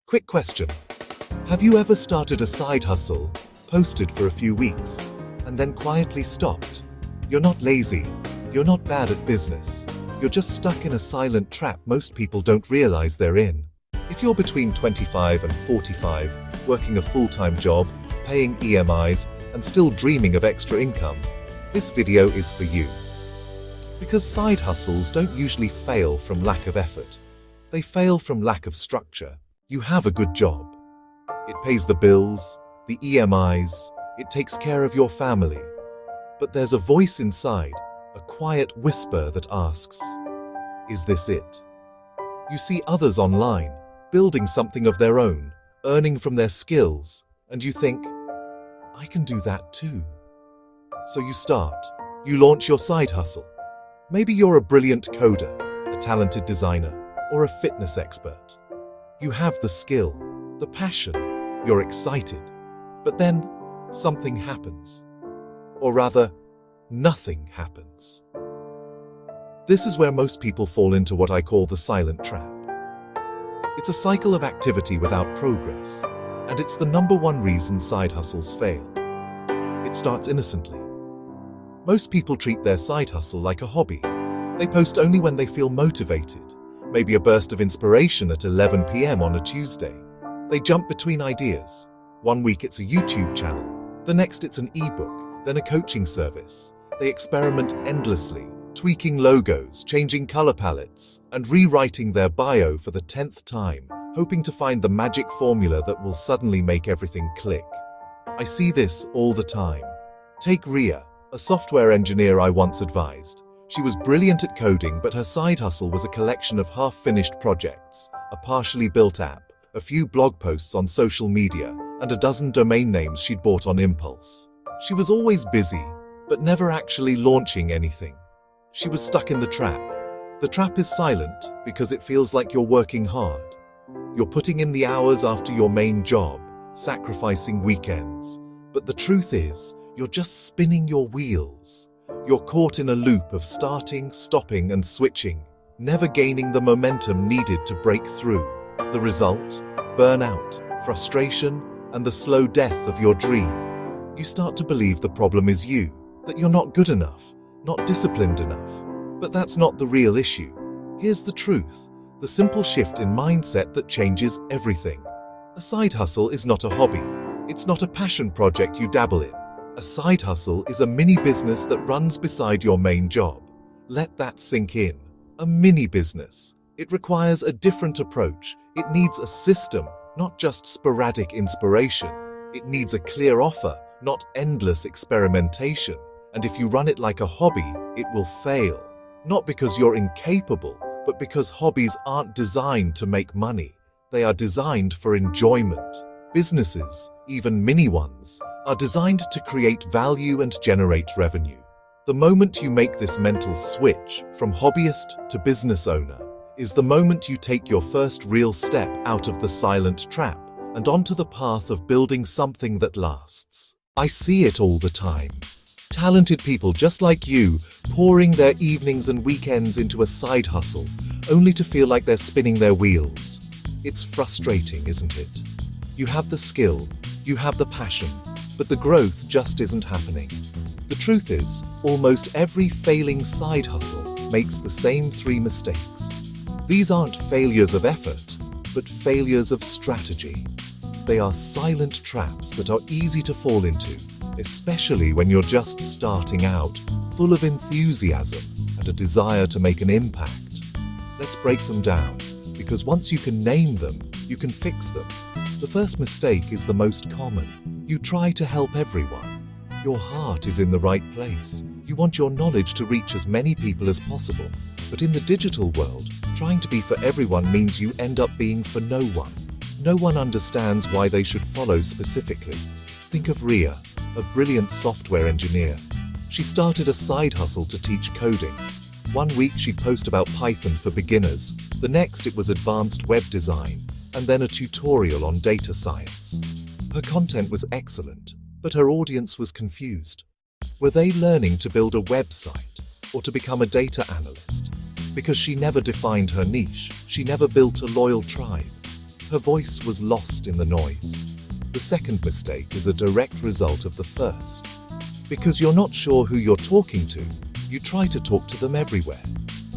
Quick question. Have you ever started a side hustle, posted for a few weeks, and then quietly stopped? You're not lazy. You're not bad at business. You're just stuck in a silent trap most people don't realize they're in. If you're between 25 and 45, working a full-time job, paying EMIs, and still dreaming of extra income, this video is for you. Because side hustles don't usually fail from lack of effort. They fail from lack of structure. You have a good job. It pays the bills, the EMIs, it takes care of your family. But there's a voice inside, a quiet whisper that asks, is this it? You see others online, building something of their own, earning from their skills, and you think, I can do that too. So you start. You launch your side hustle. Maybe you're a brilliant coder, a talented designer, or a fitness expert. You have the skill, the passion, you're excited. But then, something happens. Or rather, nothing happens. This is where most people fall into what I call the silent trap. It's a cycle of activity without progress, and it's the number one reason side hustles fail. It starts innocently. Most people treat their side hustle like a hobby. They post only when they feel motivated, maybe a burst of inspiration at 11 p.m. on a Tuesday. They jump between ideas. One week it's a YouTube channel, the next it's an ebook, then a coaching service. They experiment endlessly, tweaking logos, changing color palettes, and rewriting their bio for the 10th time, hoping to find the magic formula that will suddenly make everything click. I see this all the time. Take Ria, a software engineer I once advised. She was brilliant at coding, but her side hustle was a collection of half-finished projects, a partially built app, a few blog posts on social media, and a dozen domain names she'd bought on impulse. She was always busy, but never actually launching anything. She was stuck in the trap. The trap is silent because it feels like you're working hard. You're putting in the hours after your main job, sacrificing weekends. But the truth is, you're just spinning your wheels. You're caught in a loop of starting, stopping, and switching, never gaining the momentum needed to break through. The result? Burnout, frustration, and the slow death of your dream. You start to believe the problem is you, that you're not good enough, not disciplined enough. But that's not the real issue. Here's the truth, the simple shift in mindset that changes everything. A side hustle is not a hobby. It's not a passion project you dabble in. A side hustle is a mini business that runs beside your main job. Let that sink in. A mini business. It requires a different approach. It needs a system, not just sporadic inspiration. It needs a clear offer, not endless experimentation. And if you run it like a hobby, it will fail. Not because you're incapable, but because hobbies aren't designed to make money. They are designed for enjoyment. Businesses, even mini ones, are designed to create value and generate revenue. The moment you make this mental switch from hobbyist to business owner is the moment you take your first real step out of the silent trap and onto the path of building something that lasts. I see it all the time. Talented people just like you pouring their evenings and weekends into a side hustle only to feel like they're spinning their wheels. It's frustrating, isn't it? You have the skill, you have the passion, but the growth just isn't happening. The truth is, almost every failing side hustle makes the same 3 mistakes. These aren't failures of effort, but failures of strategy. They are silent traps that are easy to fall into, especially when you're just starting out, full of enthusiasm and a desire to make an impact. Let's break them down, because once you can name them, you can fix them. The first mistake is the most common. You try to help everyone. Your heart is in the right place. You want your knowledge to reach as many people as possible. But in the digital world, trying to be for everyone means you end up being for no one. No one understands why they should follow specifically. Think of Ria, a brilliant software engineer. She started a side hustle to teach coding. One week she'd post about Python for beginners. The next it was advanced web design, and then a tutorial on data science. Her content was excellent, but her audience was confused. Were they learning to build a website or to become a data analyst? Because she never defined her niche, she never built a loyal tribe. Her voice was lost in the noise. The second mistake is a direct result of the first. Because you're not sure who you're talking to, you try to talk to them everywhere.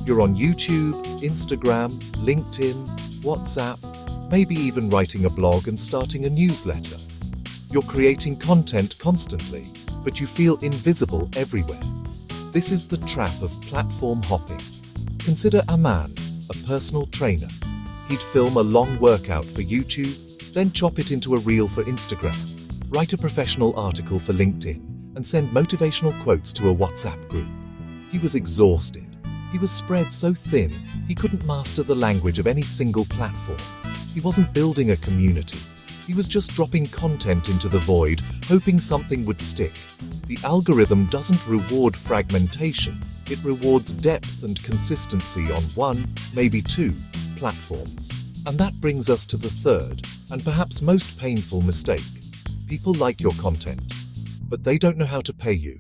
You're on YouTube, Instagram, LinkedIn, WhatsApp, maybe even writing a blog and starting a newsletter. You're creating content constantly, but you feel invisible everywhere. This is the trap of platform hopping. Consider a man, a personal trainer. He'd film a long workout for YouTube, then chop it into a reel for Instagram, write a professional article for LinkedIn, and send motivational quotes to a WhatsApp group. He was exhausted. He was spread so thin, he couldn't master the language of any single platform. He wasn't building a community. He was just dropping content into the void, hoping something would stick. The algorithm doesn't reward fragmentation. It rewards depth and consistency on one, maybe two, platforms. And that brings us to the third, and perhaps most painful mistake. People like your content, but they don't know how to pay you.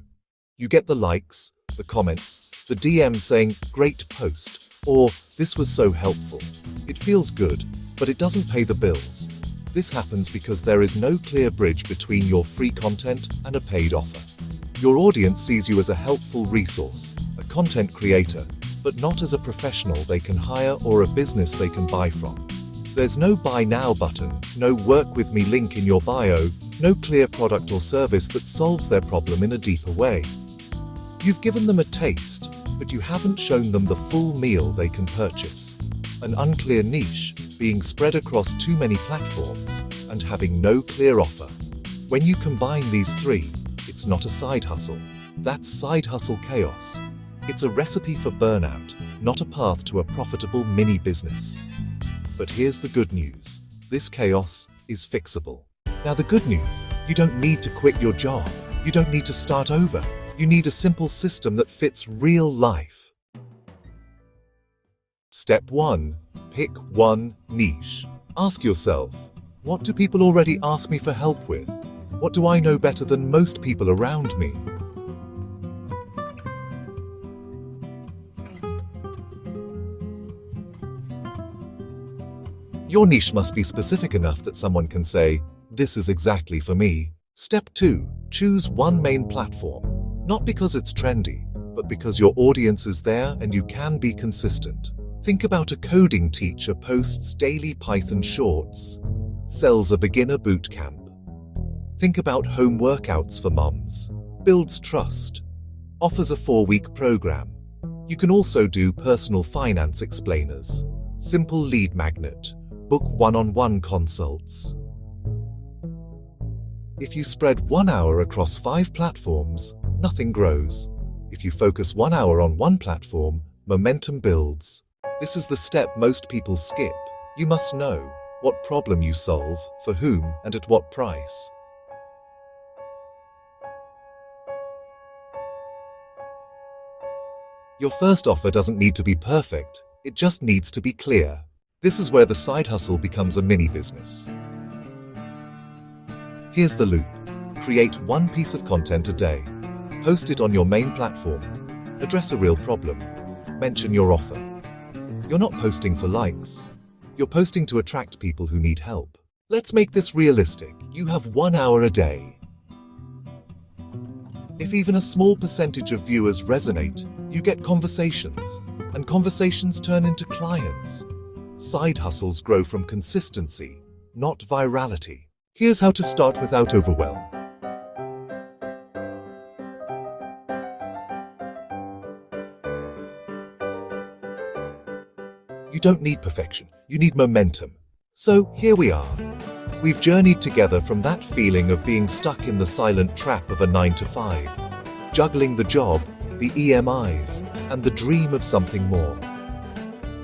You get the likes, the comments, the DM saying, "Great post," or "This was so helpful." It feels good, but it doesn't pay the bills. This happens because there is no clear bridge between your free content and a paid offer. Your audience sees you as a helpful resource, a content creator, but not as a professional they can hire or a business they can buy from. There's no buy now button, no work with me link in your bio, no clear product or service that solves their problem in a deeper way. You've given them a taste, but you haven't shown them the full meal they can purchase. An unclear niche, being spread across too many platforms, and having no clear offer. When you combine these three, it's not a side hustle. That's side hustle chaos. It's a recipe for burnout, not a path to a profitable mini business. But here's the good news. This chaos is fixable. Now the good news, you don't need to quit your job. You don't need to start over. You need a simple system that fits real life. Step 1. Pick one niche. Ask yourself, what do people already ask me for help with? What do I know better than most people around me? Your niche must be specific enough that someone can say, "This is exactly for me." Step 2. Choose one main platform. Not because it's trendy, but because your audience is there and you can be consistent. Think about a coding teacher posts daily Python shorts, sells a beginner boot camp. Think about home workouts for mums, builds trust, offers a 4-week program. You can also do personal finance explainers, simple lead magnet, book one-on-one consults. If you spread 1 hour across 5 platforms, nothing grows. If you focus 1 hour on one platform, momentum builds. This is the step most people skip. You must know what problem you solve, for whom, and at what price. Your first offer doesn't need to be perfect, it just needs to be clear. This is where the side hustle becomes a mini business. Here's the loop. Create one piece of content a day. Post it on your main platform. Address a real problem. Mention your offer. You're not posting for likes. You're posting to attract people who need help. Let's make this realistic. You have 1 hour a day. If even a small percentage of viewers resonate, you get conversations, and conversations turn into clients. Side hustles grow from consistency, not virality. Here's how to start without overwhelm. You don't need perfection, you need momentum. So here we are. We've journeyed together from that feeling of being stuck in the silent trap of a 9 to 5, juggling the job, the EMIs, and the dream of something more.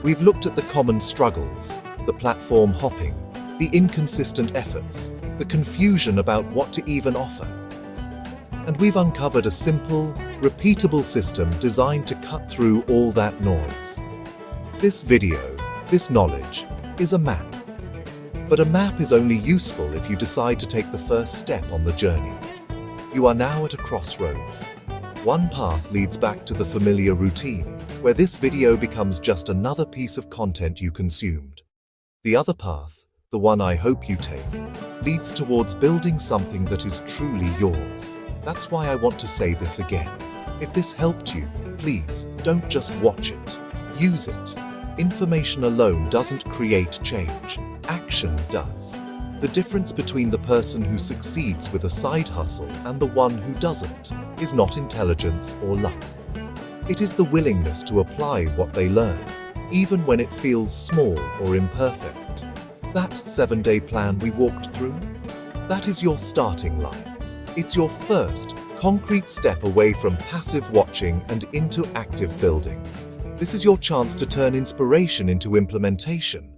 We've looked at the common struggles, the platform hopping, the inconsistent efforts, the confusion about what to even offer. And we've uncovered a simple, repeatable system designed to cut through all that noise. This video, this knowledge, is a map. But a map is only useful if you decide to take the first step on the journey. You are now at a crossroads. One path leads back to the familiar routine, where this video becomes just another piece of content you consumed. The other path, the one I hope you take, leads towards building something that is truly yours. That's why I want to say this again. If this helped you, please don't just watch it. Use it. Information alone doesn't create change. Action does. The difference between the person who succeeds with a side hustle and the one who doesn't is not intelligence or luck. It is the willingness to apply what they learn, even when it feels small or imperfect. That 7-day plan we walked through, that is your starting line. It's your first concrete step away from passive watching and into active building. This is your chance to turn inspiration into implementation.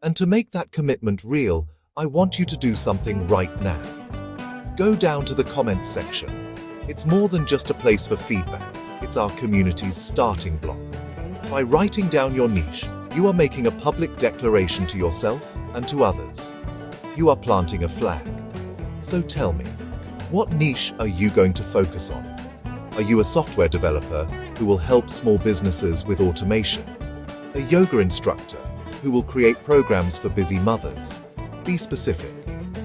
And to make that commitment real, I want you to do something right now. Go down to the comments section. It's more than just a place for feedback. It's our community's starting block. By writing down your niche, you are making a public declaration to yourself and to others. You are planting a flag. So tell me, what niche are you going to focus on? Are you a software developer who will help small businesses with automation? A yoga instructor who will create programs for busy mothers? Be specific.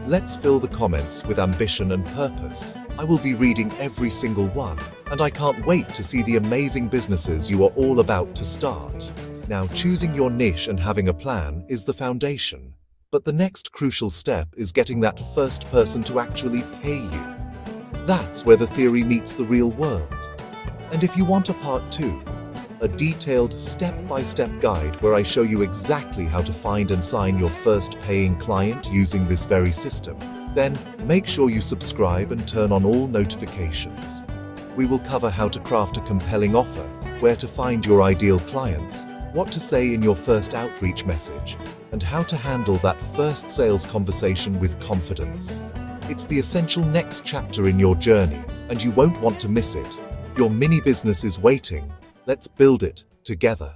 Let's fill the comments with ambition and purpose. I will be reading every single one, and I can't wait to see the amazing businesses you are all about to start. Now, choosing your niche and having a plan is the foundation. But the next crucial step is getting that first person to actually pay you. That's where the theory meets the real world. And if you want a part 2, a detailed step-by-step guide where I show you exactly how to find and sign your first paying client using this very system, then make sure you subscribe and turn on all notifications. We will cover how to craft a compelling offer, where to find your ideal clients, what to say in your first outreach message, and how to handle that first sales conversation with confidence. It's the essential next chapter in your journey, and you won't want to miss it. Your mini business is waiting. Let's build it together.